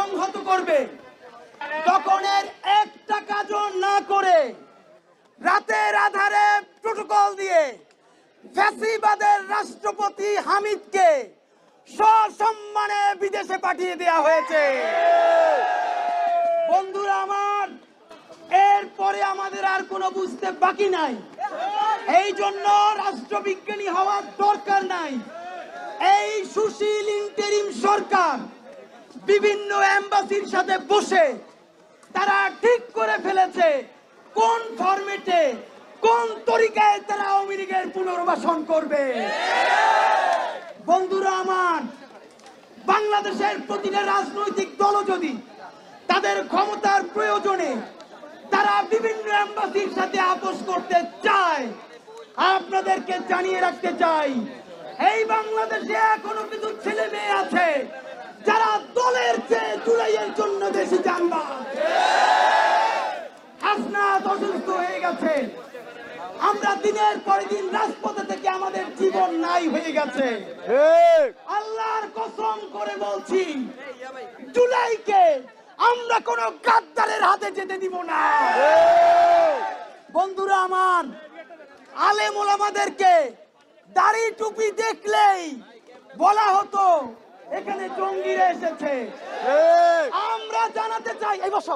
সংহত করবে, তখন এর একটা কাজও না করে রাতের আধারে প্রটোকল দিয়ে ফ্যাসিবাদের রাষ্ট্রপতি হামিদকে সসম্মানে বিদেশে পাঠিয়ে দেওয়া হয়েছে। বন্ধুরা আমার, এরপরে আমাদের আর কোনো বুঝতে বাকি নাই। এই জন্য রাষ্ট্রবিজ্ঞানী হওয়ার দরকার নাই। এই সুশীল ইন্টারিম সরকার বিভিন্ন এম্বাসির সাথে বসে তারা ঠিক করে ফেলেছে কোন ফরম্যাটে, কোন তরিকায় তারা আওয়ামী লীগের পুনর্বাসন করবে। বন্ধুরা আমার, বাংলাদেশের প্রতিটা রাজনৈতিক দল যদি তাদের ক্ষমতার প্রয়োজনে তারা বিভিন্ন এম্বাসির সাথে আপোষ করতে চায়, আপনাদেরকে জানিয়ে রাখতে চাই, এই বাংলাদেশে এখনো কিছু ছেলে মেয়ে আছে যারা দলের চেয়ে জুলাইয়ের জন্য বেশি জানবান। হাসনাত অসুস্থ হয়ে গেছে, আমরা দিনের পর দিন রাজপথে থেকে আমাদের জীবন নাই হয়ে গেছে। আল্লাহর কসম করে বলছি, জুলাইকে আমরা কোন গাদ্দারের হাতে যেতে দিব না। বন্ধুরা আমার, আলেম ওলামাদেরকে দাড়ি টুপি দেখলেই বলা হতো এখানে জঙ্গিরা এসেছে। আমরা জানাতে চাই, এই বসো,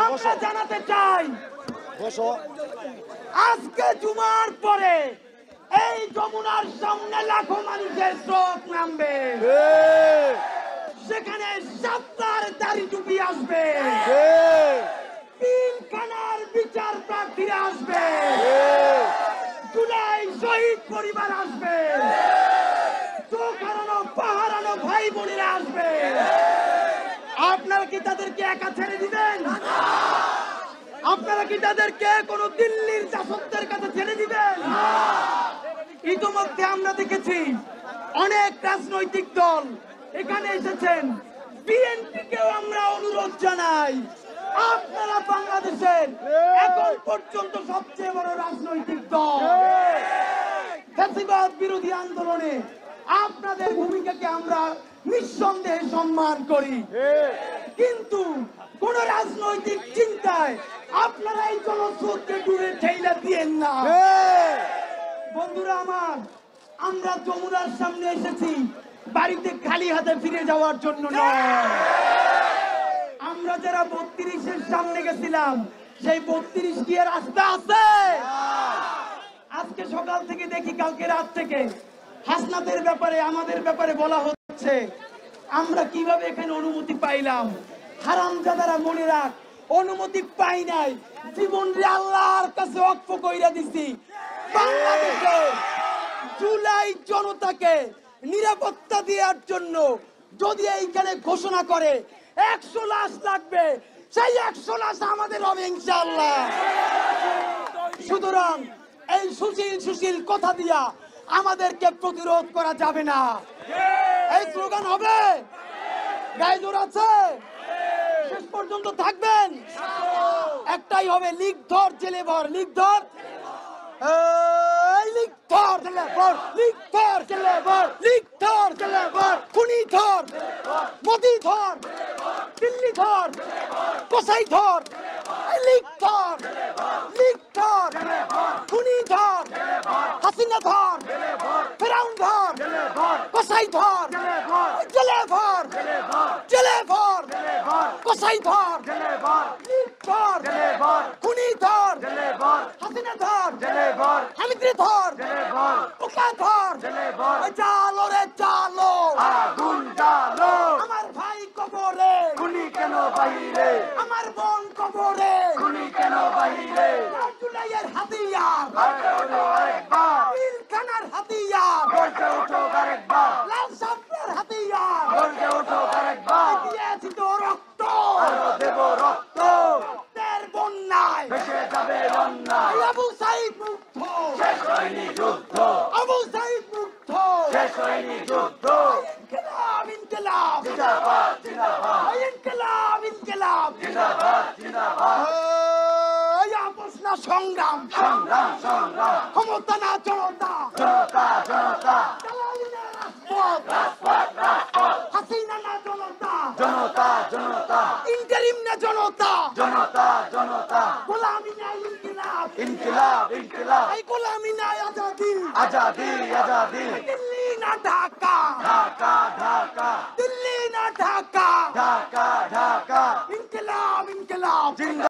আমরা জানাতে চাই, আজকে জুমার পরে এই যমুনার সামনে লাখো মানুষের স্রোত নামবে, সেখানে সাতটার দাড়ি টুপি আসবে, পিলখানার বিচার প্রার্থীরা আসবে, জুলাই শহীদ পরিবার আসবে, চোখ হারানো পাহারানো ভাই বোনেরা আসবে। আপনারা কি তাদেরকে একা ছেড়ে দিবেন? আপনারা কি তাদেরকে কোন দিল্লির শাসকদের কাছে ছেড়ে দিবেন? ইতিমধ্যে আমরা দেখেছি অনেক রাজনৈতিক দল এখানে এসেছেন। বিএনপিকেও আমরা অনুরোধ জানাই, আপনারা বাংলাদেশের এখন পর্যন্ত সবচেয়ে বড় রাজনৈতিক দল, ফ্যাসিবাদ বিরোধী আন্দোলনে আপনাদের ভূমিকাকে আমরা নিঃসন্দেহে সম্মান করি, কিন্তু কোন রাজনৈতিক চিন্তায় আপনারা এই জনস্রোতকে দূরে ঠেলে দিয়েন না। বন্ধুরা আমার, আমরা যমুনার সামনে এসেছি বাড়িতে খালি হাতে ফিরে যাওয়ার জন্য নয়। আমরা যারা 32-এর সামনে গেছিলাম, সেই 32 কি এর রাস্তা আছে? আজকে সকাল থেকে দেখি, কালকে রাত থেকে হাসনাতের ব্যাপারে, আমাদের ব্যাপারে বলা হচ্ছে। আমরা কিভাবে এখানে অনুমতি পাইলাম? হারামজাদারা মনে রাখ, অনুমতি পাই নাই, জীবন রে আল্লাহর কাছে ওয়াকফ কইরা দিছি। বাংলাদেশে জুলাই জনতাকে নিরাপত্তা দেওয়ার জন্য যদি এইখানে ঘোষণা করে 100 লাশ লাগবে, সেই 100 লাশ আমাদের হবে ইনশাআল্লাহ। সুতরাং এই সুশীল কথা দিয়া আমাদেরকে প্রতিরোধ করা যাবে না। এই স্লোগান হবে, গায়ে জোর আছে, শেষ পর্যন্ত থাকবেন। একটাই হবে, লিগ ধর জেলে ভর, লিগ ধর, লিগ ধর জেলে ভর, লিগ ধর জেলে ভর, লিগ ধর জেলে ভর, খুনি ধর, মোদি ধর, দিল্লি ধর, কোসাই ধর, লিগ ধর, লিগ ধর, খুনি ধর, হাসিনা ধর, ফেরাউন ধর, কোসাই ধর, জেলে ভর, জেলে ভর, কোসাই ধর, লিগ ধর, খুনি ধর, হাসিনা ধর, হামিদরে ধর, ওকা ধর, চালো রে চালো, আগুন জ্বালো, আমার ভাই কবরে, খুনি কেন বাইরে, আমার বোন কবরে, খুনি কেন বাইরে, জুলাইয়ের হাতিয়ার, গর্জে ওঠো আরেকবার, পিলখানার হাতিয়ার, গর্জে ওঠো আরেকবার, লাল সাপের হাতিয়ার, গর্জে ওঠো আরেকবার, দিয়েছি তো রক্ত, আরো দেব রক্ত, রক্তের বন্যায় ভেসে যাবে অন্যায়, আবু সাইদ মুগ্ধ, শেষ হয়নি যুদ্ধ, আবু সাইদ মুগ্ধ, শেষ হয়নি যুদ্ধ, ইনকিলাব ইনকিলাব জিন্দাবাদ জিন্দাবাদ, ইনকিলাব ইনকিলাব জিন্দাবাদ জিন্দাবাদ, আপোষ না সংগ্রাম, সংগ্রাম সংগ্রাম, ক্ষমতা না জনতা, জনতা জনতা, দালালি না রাজপথ, রাজপথ রাজপথ, হাসিনা না জনতা, জনতা জনতা ইন্টারিম না জনতা জনতা জনতা গোলামি না ইনকিলাব ইনকিলাব ইনকিলাব এই গোলামি না আজাদি আজাদি আজাদি দিল্লি না ঢাকা ঢাকা ঢাকা